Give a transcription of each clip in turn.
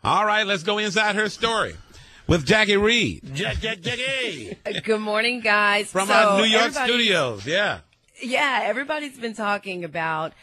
All right, let's go inside her story with Jacci Reid. Jacci. Good morning, guys. From our New York studios, yeah. Yeah, everybody's been talking about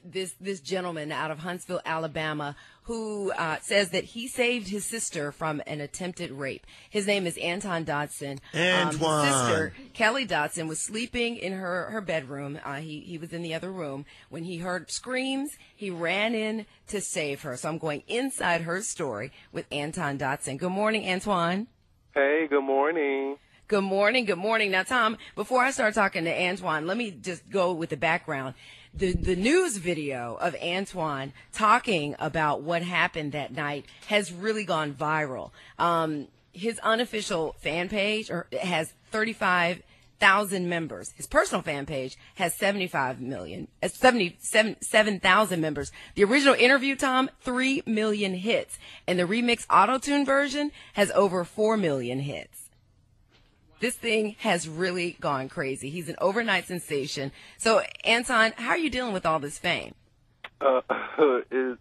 this gentleman out of Huntsville, Alabama, who says that he saved his sister from an attempted rape. His name is Antoine Dodson. Antoine. His sister, Kelly Dodson, was sleeping in her bedroom. He was in the other room. When he heard screams, he ran in to save her. So I'm going inside her story with Antoine Dodson. Good morning, Antoine. Hey, good morning. Good morning. Good morning. Now, Tom, before I start talking to Antoine, let me just go with the background. The news video of Antoine talking about what happened that night has really gone viral. His unofficial fan page has 35,000 members. His personal fan page has 77,000 members. The original interview, Tom, 3 million hits. And the remix auto-tune version has over 4 million hits. This thing has really gone crazy. He's an overnight sensation. So, Anton, how are you dealing with all this fame? It's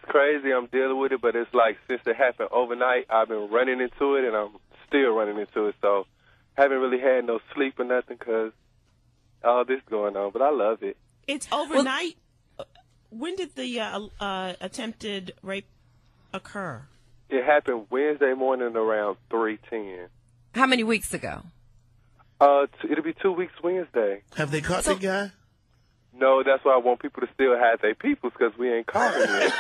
crazy. I'm dealing with it, but it's like since it happened overnight, I've been running into it, and I'm still running into it. So, haven't really had no sleep or nothing because all this going on. But I love it. It's overnight. When did the attempted rape occur? It happened Wednesday morning around 3:10. How many weeks ago? It'll be 2 weeks Wednesday. Have they caught the guy? No, that's why I want people to still have their peoples because we ain't caught him yet.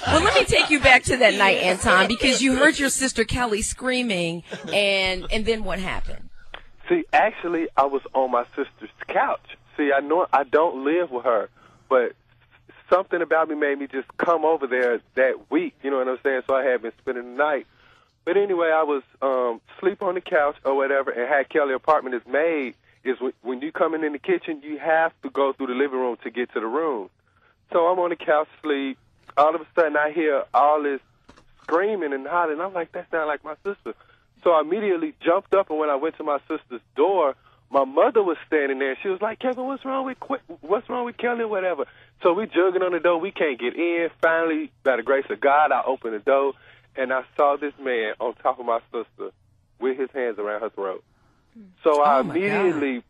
Well, let me take you back to that night, Anton, because you heard your sister Kelly screaming, and then what happened? See, actually, I was on my sister's couch. See, I know I don't live with her, but something about me made me just come over there that week. You know what I'm saying? So I had been spending the night. But anyway, I was sleep on the couch or whatever, and had Kelly apartment is made. Is when you come in the kitchen, you have to go through the living room to get to the room. So I'm on the couch sleep. All of a sudden, I hear all this screaming and hollering. I'm like, that sounds like my sister. So I immediately jumped up, and when I went to my sister's door, my mother was standing there. She was like, Kevin, what's wrong with Kelly or whatever? So we jugging on the door. We can't get in. Finally, by the grace of God, I opened the door. And I saw this man on top of my sister with his hands around her throat. So I immediately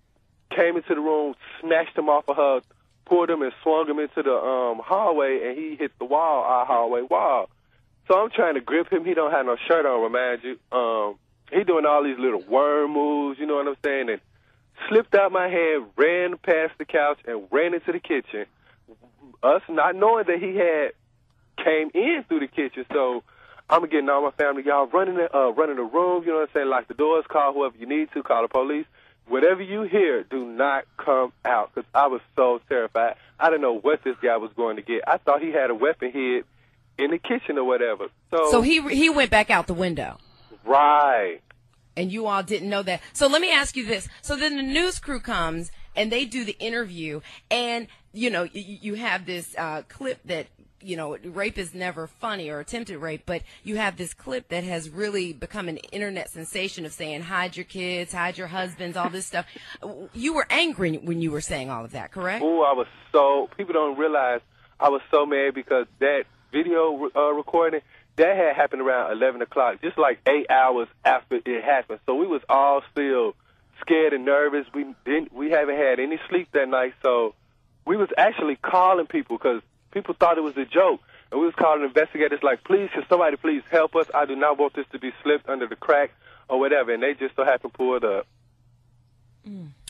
came into the room, snatched him off of her, pulled him and swung him into the hallway, and he hit the wall, our hallway wall. So I'm trying to grip him. He don't have no shirt on, remind you. He doing all these little worm moves, you know what I'm saying, and slipped out my hand, ran past the couch, and ran into the kitchen. Us not knowing that he had came in through the kitchen, so I'm getting all my family, y'all running the room, you know what I'm saying, lock the doors, call whoever you need to, call the police. Whatever you hear, do not come out, because I was so terrified. I didn't know what this guy was going to get. I thought he had a weapon hid in the kitchen or whatever. So he went back out the window. Right. And you all didn't know that. So let me ask you this. So then the news crew comes, and they do the interview, and, you know, you have this clip that, you know, rape is never funny, or attempted rape, but you have this clip that has really become an internet sensation of saying, hide your kids, hide your husbands, all this stuff. You were angry when you were saying all of that, correct? Oh, people don't realize I was so mad because that video recording, that had happened around 11 o'clock, just like 8 hours after it happened. So we was all still scared and nervous. We haven't had any sleep that night, so we was actually calling people because people thought it was a joke, and we was calling investigators like, please, can somebody please help us? I do not want this to be slipped under the crack or whatever, and they just so happened to pull it up.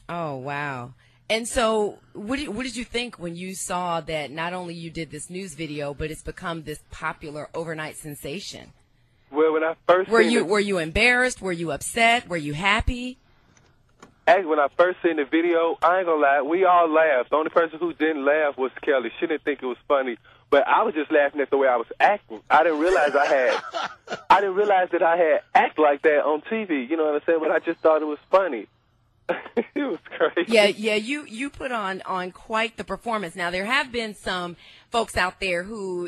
Oh, wow. And so what did you think when you saw that not only you did this news video, but it's become this popular overnight sensation? Well, when I first were you embarrassed? Were you upset? Were you happy? Actually, when I first seen the video, I ain't gonna lie, we all laughed. The only person who didn't laugh was Kelly. She didn't think it was funny, but I was just laughing at the way I was acting. I didn't realize that I had act like that on TV. You know what I'm saying? But I just thought it was funny. It was crazy. Yeah. You put on quite the performance. Now there have been some folks out there who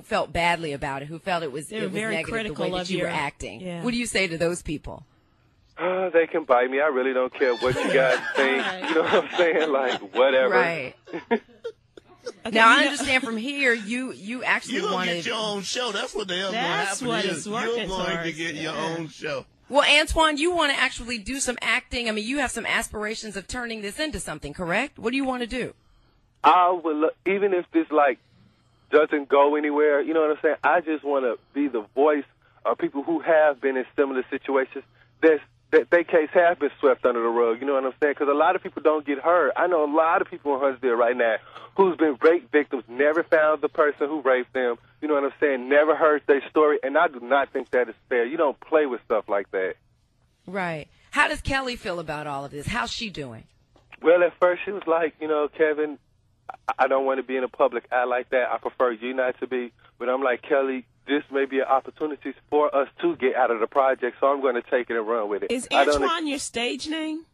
felt badly about it, who felt it was very negative critical the way that you were acting. Yeah. What do you say to those people? They can bite me. I really don't care what you guys think. You know what I'm saying? Like, whatever. Right. Okay, Now I understand from here you actually You're going to wanted. get your own show. That's what the hell's going to That's happen. what You're it's working going to towards. get your own show. Well, Antoine, you want to actually do some acting. I mean, you have some aspirations of turning this into something, correct? What do you want to do? I would even if this like doesn't go anywhere, you know what I'm saying? I just want to be the voice of people who have been in similar situations that their case have been swept under the rug. You know what I'm saying? Because a lot of people don't get heard. I know a lot of people in Huntsville right now who's been rape victims, never found the person who raped them. You know what I'm saying? Never heard their story, and I do not think that is fair. You don't play with stuff like that. Right. How does Kelly feel about all of this? How's she doing? Well, at first she was like, you know, Kevin, I don't want to be in a public eye like that. I prefer you not to be. But I'm like, Kelly, this may be an opportunity for us to get out of the project, so I'm going to take it and run with it. Is Antoine your stage name?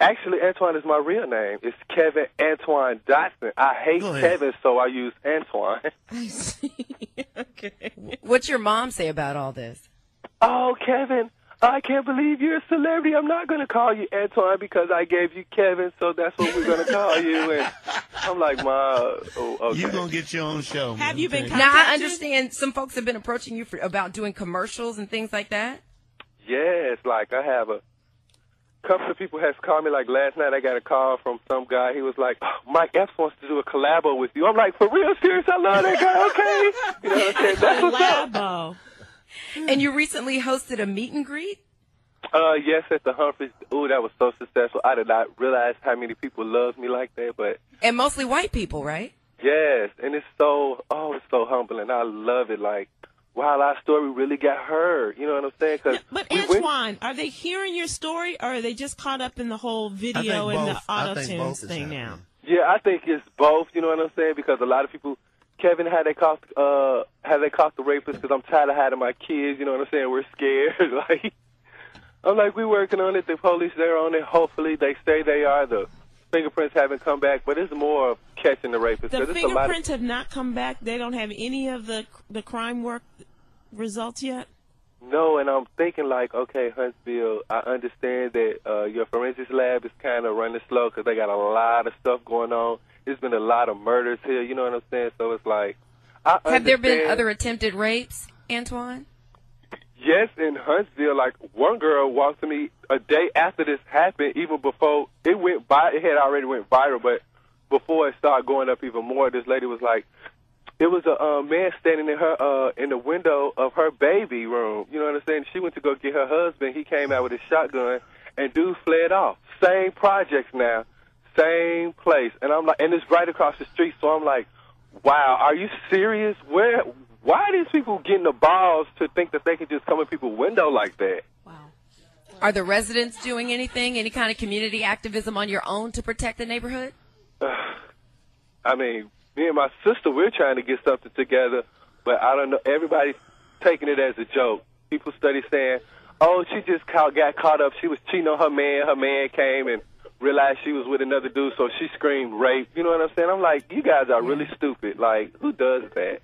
Actually, Antoine is my real name. It's Kevin Antoine Dodson. I hate Kevin, so I use Antoine. I see. Okay. What's your mom say about all this? Oh, Kevin, I can't believe you're a celebrity. I'm not going to call you Antoine because I gave you Kevin, so that's what we're going to call you. And I'm like, Ma, oh, okay. You're going to get your own show. Man. Have you been Now, I contacted? understand some folks have been approaching you about doing commercials and things like that. Yes, like I have a couple of people has called me. Like last night, I got a call from some guy. He was like, oh, Mike Epps wants to do a collabo with you. I'm like, for real, serious? I love that guy. Okay, you know what I'm saying? That's what's up. Labo. And you recently hosted a meet and greet? Yes, at the Humphreys. Ooh, that was so successful. I did not realize how many people loved me like that, but And mostly white people, right? yes, and it's so humbling. I love it. Like, wow, our story really got heard. You know what I'm saying? Cause But we Antoine, are they hearing your story, or are they just caught up in the whole video and the I think auto-tunes both is thing happening. now? Yeah, I think it's both. You know what I'm saying? Because a lot of people, Kevin, how they caught the rapist? Because I'm tired of hiding my kids. You know what I'm saying? We're scared. Like, I'm like, we working on it. The police, they're on it. Hopefully, they say they are. The fingerprints haven't come back, but it's more of catching the rapist. The 'cause it's a lot of- fingerprints have not come back. They don't have any of the crime work results yet. No, and I'm thinking like, okay, Huntsville, I understand that your forensics lab is kind of running slow because they got a lot of stuff going on. There's been a lot of murders here, you know what I'm saying? So it's like, Have there been understand- other attempted rapes, Antoine? Yes, in Huntsville, like one girl walked to me a day after this happened, even before it had already went viral, but before it started going up even more, this lady was like, it was a man standing in the window of her baby room. You know what I'm saying? She went to go get her husband. He came out with his shotgun, and dude fled off. Same projects now, same place, and I'm like, and it's right across the street. So I'm like, wow, are you serious? Why are these people getting the balls to think that they can just come in people's window like that? Wow. Are the residents doing anything, any kind of community activism on your own to protect the neighborhood? I mean, me and my sister, we're trying to get something together, but I don't know. Everybody's taking it as a joke. People study saying, oh, she just got caught up. She was cheating on her man. Her man came and realized she was with another dude, so she screamed rape. You know what I'm saying? I'm like, you guys are really stupid. Like, who does that?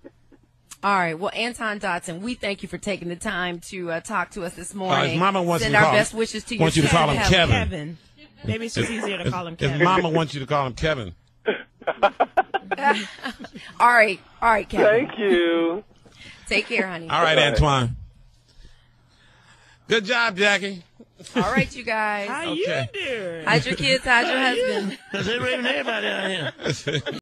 All right. Well, Antoine Dodson, we thank you for taking the time to talk to us this morning. His mama wants Send you to our call best him- wishes to wants you to call him yourself. Kevin. Maybe it's just easier to call him His Kevin. mama wants you to call him Kevin. All right, Kevin. Thank you. Take care, honey. All right, Antoine. Good job, Jackie. All right, you guys. How Okay. you doing? How's your kids? How's your husband? Because they're raping everybody out here.